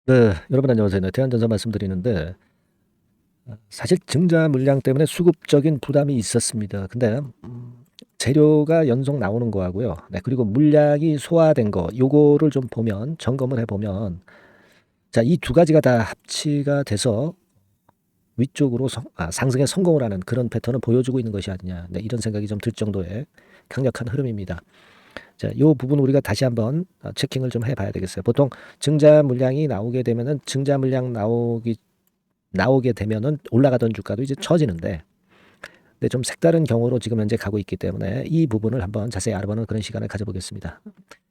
네, 여러분 안녕하세요. 네, 대한전선 말씀드리는데 사실 증자 물량 때문에 수급적인 부담이 있었습니다. 근데 재료가 연속 나오는 거하고요. 네, 그리고 물량이 소화된 거 요거를 좀 보면 점검을 해보면 자, 이 두 가지가 다 합치가 돼서 위쪽으로 상승에 성공을 하는 그런 패턴을 보여주고 있는 것이 아니냐. 네, 이런 생각이 좀 들 정도의 강력한 흐름입니다. 자, 요 부분 우리가 다시 한번 체킹을 좀 해봐야 되겠어요. 보통 증자 물량이 나오게 되면은 증자 물량 나오게 되면은 올라가던 주가도 이제 처지는데, 근데 좀 색다른 경우로 지금 현재 가고 있기 때문에 이 부분을 한번 자세히 알아보는 그런 시간을 가져보겠습니다.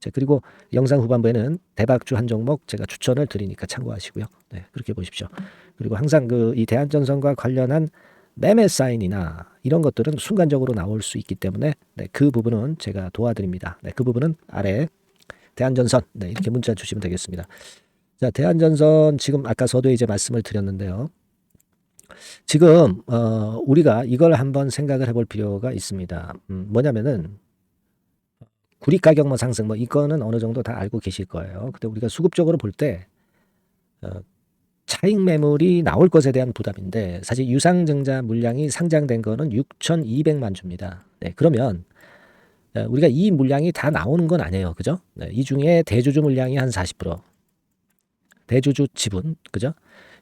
자, 그리고 영상 후반부에는 대박주 한 종목 제가 추천을 드리니까 참고하시고요. 네, 그렇게 보십시오. 그리고 항상 이 대한전선과 관련한 매매 사인이나 이런 것들은 순간적으로 나올 수 있기 때문에 네, 그 부분은 제가 도와드립니다. 네, 그 부분은 아래 대한전선 네, 이렇게 문자 주시면 되겠습니다. 자, 대한전선 지금 아까 서두에 이제 말씀을 드렸는데요. 지금 우리가 이걸 한번 생각을 해볼 필요가 있습니다. 뭐냐면은 구리 가격 뭐 상승 뭐 이거는 어느 정도 다 알고 계실 거예요. 근데 우리가 수급적으로 볼 때 차익 매물이 나올 것에 대한 부담인데 사실 유상증자 물량이 상장된 거는 6,200만 주입니다. 네, 그러면 우리가 이 물량이 다 나오는 건 아니에요. 그죠? 네, 이 중에 대주주 물량이 한 40%, 대주주 지분, 그죠?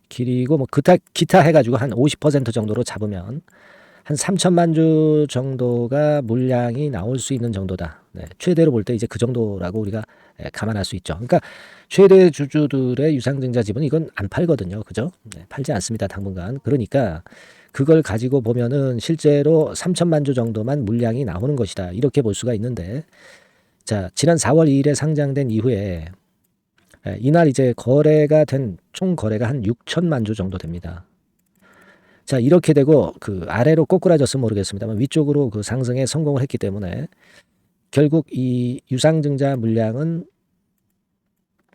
그리고 뭐 기타 해가지고 한 50% 정도로 잡으면 한 3천만 주 정도가 물량이 나올 수 있는 정도다. 네, 최대로 볼 때 이제 그 정도라고 우리가 감안할 수 있죠. 그러니까 최대 주주들의 유상증자 지분 이건 안 팔거든요. 그죠? 네, 팔지 않습니다. 당분간. 그러니까 그걸 가지고 보면은 실제로 3천만 주 정도만 물량이 나오는 것이다. 이렇게 볼 수가 있는데 자, 지난 4월 2일에 상장된 이후에 이날 이제 거래가 된 총 거래가 한 6천만 주 정도 됩니다. 자, 이렇게 되고 그 아래로 꼬꾸라졌으면 모르겠습니다만 위쪽으로 그 상승에 성공을 했기 때문에 결국 이 유상증자 물량은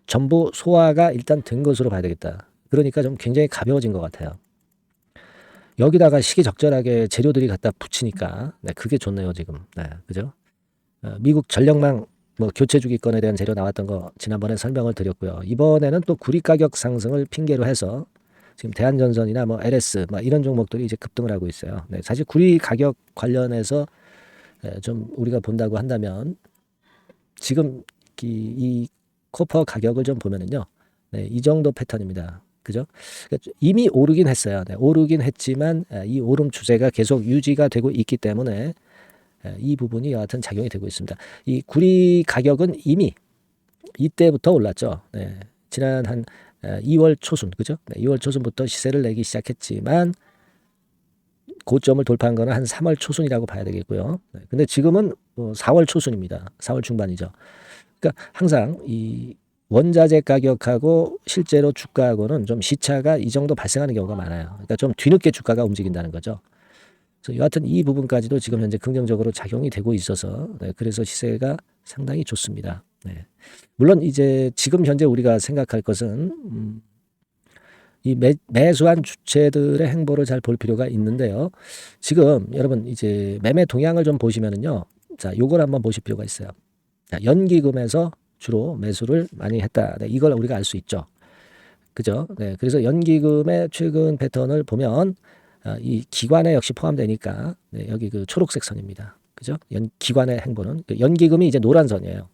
전부 소화가 일단 된 것으로 봐야 되겠다. 그러니까 좀 굉장히 가벼워진 것 같아요. 여기다가 시기적절하게 재료들이 갖다 붙이니까 네, 그게 좋네요 지금. 네, 그죠? 미국 전력망 뭐 교체 주기권에 대한 재료 나왔던 거 지난번에 설명을 드렸고요. 이번에는 또 구리 가격 상승을 핑계로 해서 지금 대한전선이나 뭐 LS 뭐 이런 종목들이 이제 급등을 하고 있어요. 네, 사실 구리 가격 관련해서 좀 우리가 본다고 한다면 지금 이 코퍼 가격을 좀 보면은요. 네, 이 정도 패턴입니다. 그죠? 그러니까 이미 오르긴 했어요. 네, 오르긴 했지만 이 오름 추세가 계속 유지가 되고 있기 때문에 이 부분이 여하튼 작용이 되고 있습니다. 이 구리 가격은 이미 이때부터 올랐죠. 네, 지난 한 2월 초순, 그죠? 네, 2월 초순부터 시세를 내기 시작했지만 고점을 돌파한 거는 한 3월 초순이라고 봐야 되겠고요. 네, 근데 지금은 4월 초순입니다. 4월 중반이죠. 그러니까 항상 이 원자재 가격하고 실제로 주가하고는 좀 시차가 이 정도 발생하는 경우가 많아요. 그러니까 좀 뒤늦게 주가가 움직인다는 거죠. 그래서 여하튼 이 부분까지도 지금 현재 긍정적으로 작용이 되고 있어서 네, 그래서 시세가 상당히 좋습니다. 네. 물론 이제 지금 현재 우리가 생각할 것은 이 매수한 주체들의 행보를 잘 볼 필요가 있는데요. 지금 여러분 이제 매매 동향을 좀 보시면은요. 자, 요걸 한번 보실 필요가 있어요. 자, 연기금에서 주로 매수를 많이 했다. 네, 이걸 우리가 알 수 있죠. 그죠? 네, 그래서 연기금의 최근 패턴을 보면 이 기관에 역시 포함되니까 네, 여기 그 초록색 선입니다. 그죠? 기관의 행보는 연기금이 이제 노란 선이에요.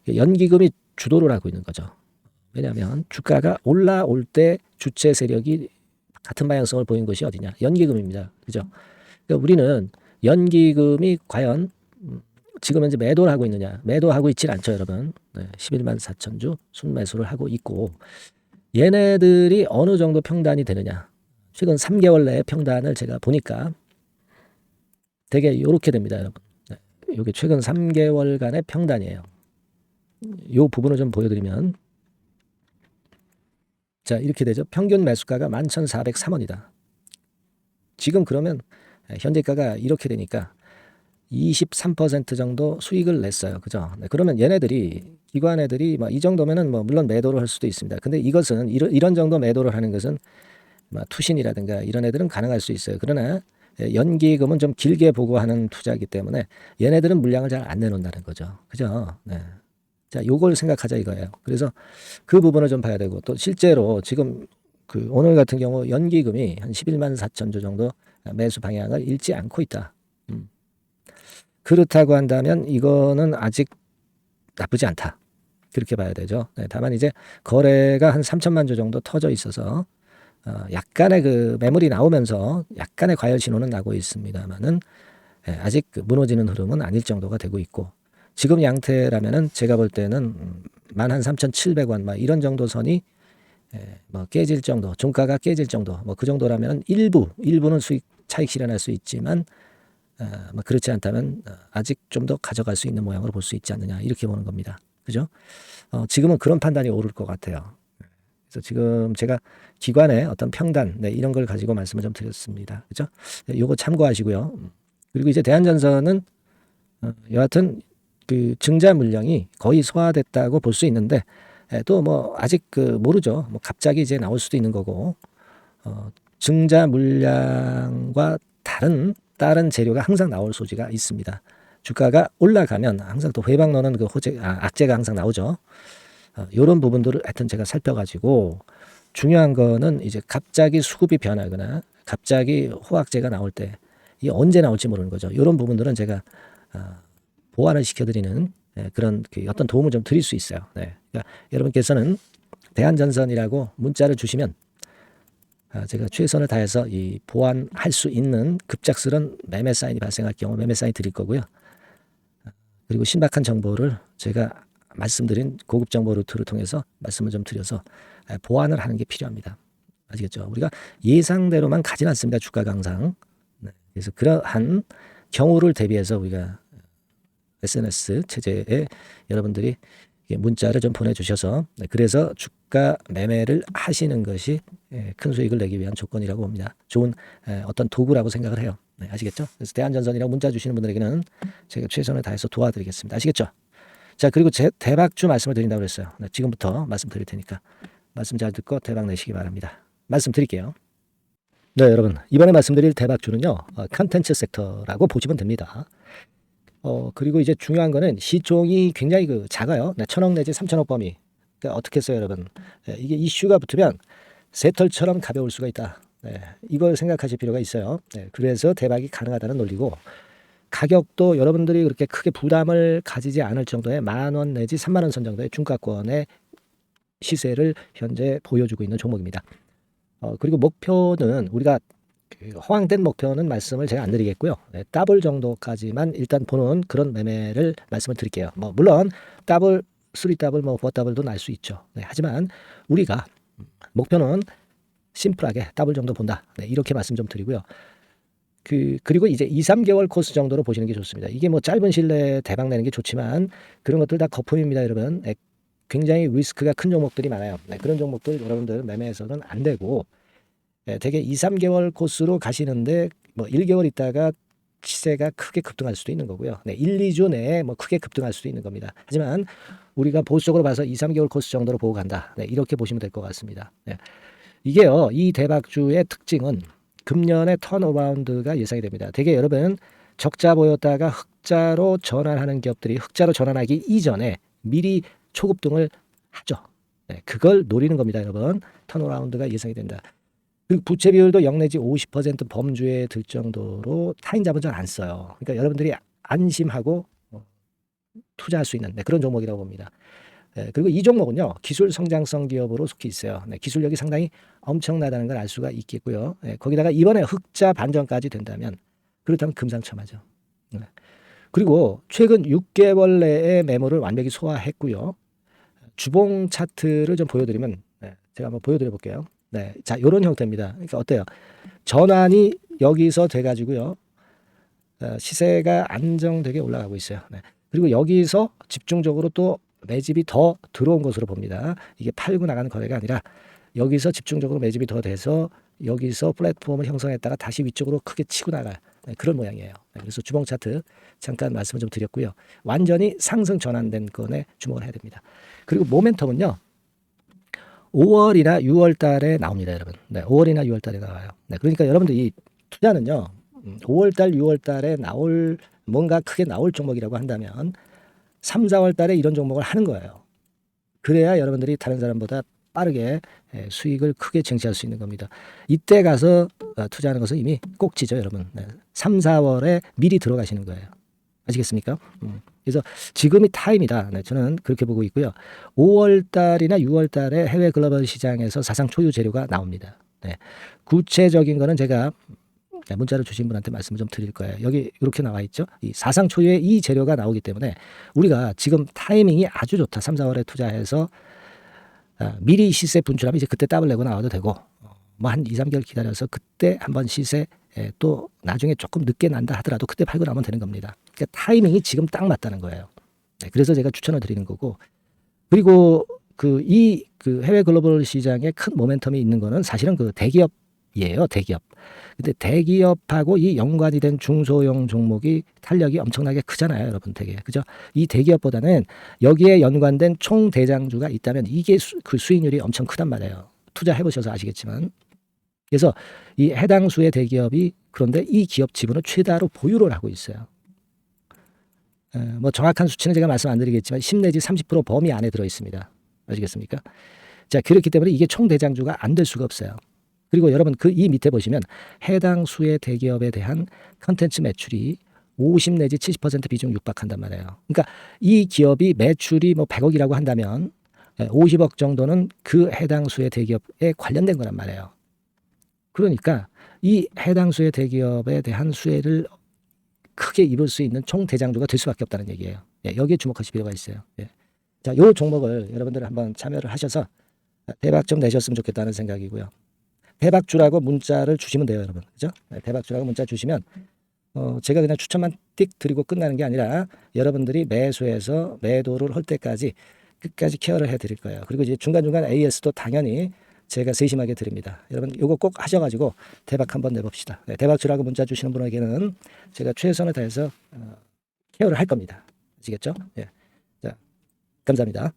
연기금이 주도를 하고 있는 거죠. 왜냐하면 주가가 올라올 때 주체 세력이 같은 방향성을 보인 것이 어디냐? 연기금입니다. 그죠? 그러니까 우리는 연기금이 과연 지금 현재 매도를 하고 있느냐? 매도하고 있질 않죠, 여러분. 네, 11만 4천 주 순매수를 하고 있고 얘네들이 어느 정도 평단이 되느냐? 최근 3개월 내에 평단을 제가 보니까 되게 이렇게 됩니다, 여러분. 네, 이게 최근 3개월간의 평단이에요. 이 부분을 좀 보여드리면 자, 이렇게 되죠. 평균 매수가가 11,403원이다. 지금 그러면 현재가가 이렇게 되니까 23% 정도 수익을 냈어요. 그죠? 네, 그러면 얘네들이 기관 애들이 이 정도면은 뭐 물론 매도를 할 수도 있습니다. 근데 이것은 이런 정도 매도를 하는 것은 투신이라든가 이런 애들은 가능할 수 있어요. 그러나 연기금은 좀 길게 보고 하는 투자이기 때문에 얘네들은 물량을 잘 안 내놓는다는 거죠. 그죠? 네. 자, 요걸 생각하자 이거예요. 그래서 그 부분을 좀 봐야 되고 또 실제로 지금 그 오늘 같은 경우 연기금이 한 11만 4천 주 정도 매수 방향을 잃지 않고 있다. 그렇다고 한다면 이거는 아직 나쁘지 않다. 그렇게 봐야 되죠. 네, 다만 이제 거래가 한 3천만 주 정도 터져 있어서 약간의 그 매물이 나오면서 약간의 과열 신호는 나고 있습니다만은 아직 그 무너지는 흐름은 아닐 정도가 되고 있고 지금 양태라면은 제가 볼 때는 13,700원 막 이런 정도 선이 뭐 깨질 정도, 종가가 깨질 정도, 뭐 그 정도라면 일부는 수익 차익 실현할 수 있지만 뭐 그렇지 않다면 아직 좀 더 가져갈 수 있는 모양으로 볼 수 있지 않느냐 이렇게 보는 겁니다. 그죠? 지금은 그런 판단이 옳을 것 같아요. 그래서 지금 제가 기관의 어떤 평단 이런 걸 가지고 말씀을 좀 드렸습니다. 그죠? 요거 참고하시고요. 그리고 이제 대한전선은 여하튼 그 증자 물량이 거의 소화됐다고 볼 수 있는데 또 뭐 아직 그 모르죠. 뭐 갑자기 이제 나올 수도 있는 거고 증자 물량과 다른 재료가 항상 나올 소지가 있습니다. 주가가 올라가면 항상 또 회방 넣는 그 악재가 항상 나오죠. 이런 부분들을 하여튼 제가 살펴가지고 중요한 거는 이제 갑자기 수급이 변하거나 갑자기 호황제가 나올 때 이게 언제 나올지 모르는 거죠. 이런 부분들은 제가 보완을 시켜드리는 그런 그 어떤 도움을 좀 드릴 수 있어요. 네. 그러니까 여러분께서는 대한전선이라고 문자를 주시면 제가 최선을 다해서 이 보완할 수 있는 급작스런 매매 사인이 발생할 경우 매매 사인 드릴 거고요. 그리고 신박한 정보를 제가 말씀드린 고급 정보 루트를 통해서 말씀을 좀 드려서 보완을 하는 게 필요합니다. 아시겠죠? 우리가 예상대로만 가진 않습니다. 주가가 항상. 네. 그래서 그러한 경우를 대비해서 우리가 SNS 체제에 여러분들이 문자를 좀 보내주셔서 그래서 주가 매매를 하시는 것이 큰 수익을 내기 위한 조건이라고 봅니다. 좋은 어떤 도구라고 생각을 해요. 네, 아시겠죠? 그래서 대한전선이라고 문자 주시는 분들에게는 제가 최선을 다해서 도와드리겠습니다. 아시겠죠? 자, 그리고 대박주 말씀을 드린다고 그랬어요. 네, 지금부터 말씀드릴 테니까 말씀 잘 듣고 대박 내시기 바랍니다. 말씀드릴게요. 네, 여러분 이번에 말씀드릴 대박주는요 컨텐츠 섹터라고 보시면 됩니다. 그리고 이제 중요한 거는 시총이 굉장히 그 작아요. 네, 1,000억 내지 3,000억 범위. 그러니까 어떻게 했어요, 여러분? 이게 이슈가 붙으면 새털처럼 가벼울 수가 있다. 네, 이걸 생각하실 필요가 있어요. 네, 그래서 대박이 가능하다는 논리고 가격도 여러분들이 그렇게 크게 부담을 가지지 않을 정도의 10,000원 내지 30,000원 선 정도의 중가권의 시세를 현재 보여주고 있는 종목입니다. 그리고 목표는 우리가 허황된 목표는 말씀을 제가 안 드리겠고요. 네, 더블 정도까지만 일단 보는 그런 매매를 말씀을 드릴게요. 뭐 물론 더블, 3더블, 뭐 4더블도 날 수 있죠. 네, 하지만 우리가 목표는 심플하게 더블 정도 본다. 네, 이렇게 말씀 좀 드리고요. 그리고 이제 2, 3개월 코스 정도로 보시는 게 좋습니다. 이게 뭐 짧은 시일 내에 대박 내는 게 좋지만 그런 것들 다 거품입니다, 여러분. 네, 굉장히 리스크가 큰 종목들이 많아요. 네, 그런 종목들 여러분들 매매해서는 안 되고 되게 2, 3개월 코스로 가시는데 뭐 1개월 있다가 시세가 크게 급등할 수도 있는 거고요. 네, 1, 2주 내에 뭐 크게 급등할 수도 있는 겁니다. 하지만 우리가 보수적으로 봐서 2, 3개월 코스 정도로 보고 간다. 네, 이렇게 보시면 될 것 같습니다. 네. 이게요, 이 대박주의 특징은 금년에 턴어라운드가 예상이 됩니다. 되게 여러분 적자 보였다가 흑자로 전환하는 기업들이 흑자로 전환하기 이전에 미리 초급등을 하죠. 네, 그걸 노리는 겁니다, 여러분. 턴어라운드가 예상이 된다. 그리고 부채 비율도 0 내지 50% 범주에 들 정도로 타인 자본 잘 안 써요. 그러니까 여러분들이 안심하고 투자할 수 있는 그런 종목이라고 봅니다. 그리고 이 종목은요 기술 성장성 기업으로 속해 있어요. 기술력이 상당히 엄청나다는 걸 알 수가 있겠고요. 거기다가 이번에 흑자 반전까지 된다면 그렇다면 금상첨화죠. 그리고 최근 6개월 내에 매물을 완벽히 소화했고요. 주봉 차트를 좀 보여드리면 제가 한번 보여드려 볼게요. 네, 자, 이런 형태입니다. 그러니까 어때요? 전환이 여기서 돼가지고요. 시세가 안정되게 올라가고 있어요. 네. 그리고 여기서 집중적으로 또 매집이 더 들어온 것으로 봅니다. 이게 팔고 나가는 거래가 아니라 여기서 집중적으로 매집이 더 돼서 여기서 플랫폼을 형성했다가 다시 위쪽으로 크게 치고 나갈 그런 모양이에요. 그래서 주봉 차트 잠깐 말씀을 좀 드렸고요. 완전히 상승 전환된 건에 주목을 해야 됩니다. 그리고 모멘텀은요. 5월이나 6월 달에 나옵니다, 여러분. 네, 5월이나 6월 달에 나와요. 네, 그러니까 여러분들 이 투자는요. 5월 달, 6월 달에 뭔가 크게 나올 종목이라고 한다면 3, 4월 달에 이런 종목을 하는 거예요. 그래야 여러분들이 다른 사람보다 빠르게 수익을 크게 쟁취할 수 있는 겁니다. 이때 가서 투자하는 것은 이미 꼭지죠, 여러분. 3, 4월에 미리 들어가시는 거예요. 아시겠습니까? 그래서 지금이 타임이다. 저는 그렇게 보고 있고요. 5월 달이나 6월 달에 해외 글로벌 시장에서 사상 초유 재료가 나옵니다. 구체적인 거는 제가 문자를 주신 분한테 말씀을 좀 드릴 거예요. 여기 이렇게 나와 있죠. 이 사상 초유의 이 재료가 나오기 때문에 우리가 지금 타이밍이 아주 좋다. 3, 4월에 투자해서 미리 시세 분출하면 이제 그때 더블 내고 나와도 되고 뭐 한 2, 3개월 기다려서 그때 한번 시세 또 나중에 조금 늦게 난다 하더라도 그때 팔고 나면 되는 겁니다. 그러니까 타이밍이 지금 딱 맞다는 거예요. 그래서 제가 추천을 드리는 거고, 그리고 그 해외 글로벌 시장에 큰 모멘텀이 있는 거는 사실은 그 대기업이에요. 대기업. 근데 대기업하고 이 연관이 된 중소형 종목이 탄력이 엄청나게 크잖아요, 여러분. 되게 그죠? 이 대기업보다는 여기에 연관된 총 대장주가 있다면 이게 그 수익률이 엄청 크단 말이에요. 투자해 보셔서 아시겠지만. 그래서 이 해당 수의 대기업이 그런데 이 기업 지분을 최다로 보유를 하고 있어요. 뭐 정확한 수치는 제가 말씀 안 드리겠지만 10 내지 30% 범위 안에 들어 있습니다. 아시겠습니까? 자, 그렇기 때문에 이게 총 대장주가 안 될 수가 없어요. 그리고 여러분 그 이 밑에 보시면 해당 수의 대기업에 대한 컨텐츠 매출이 50 내지 70% 비중 육박한단 말이에요. 그러니까 이 기업이 매출이 뭐 100억이라고 한다면 50억 정도는 그 해당 수의 대기업에 관련된 거란 말이에요. 그러니까 이 해당 수의 대기업에 대한 수혜를 크게 입을 수 있는 총 대장주가 될 수밖에 없다는 얘기예요. 여기에 주목하실 필요가 있어요. 자, 이 종목을 여러분들 한번 참여를 하셔서 대박 좀 내셨으면 좋겠다는 생각이고요. 대박주라고 문자를 주시면 돼요, 여러분. 그죠? 대박주라고 문자 주시면 제가 그냥 추천만 띡 드리고 끝나는 게 아니라 여러분들이 매수해서 매도를 할 때까지 끝까지 케어를 해드릴 거예요. 그리고 이제 중간중간 AS도 당연히 제가 세심하게 드립니다. 여러분 이거 꼭 하셔가지고 대박 한번 내봅시다. 대박주라고 문자 주시는 분에게는 제가 최선을 다해서 케어를 할 겁니다. 아시겠죠? 자, 감사합니다.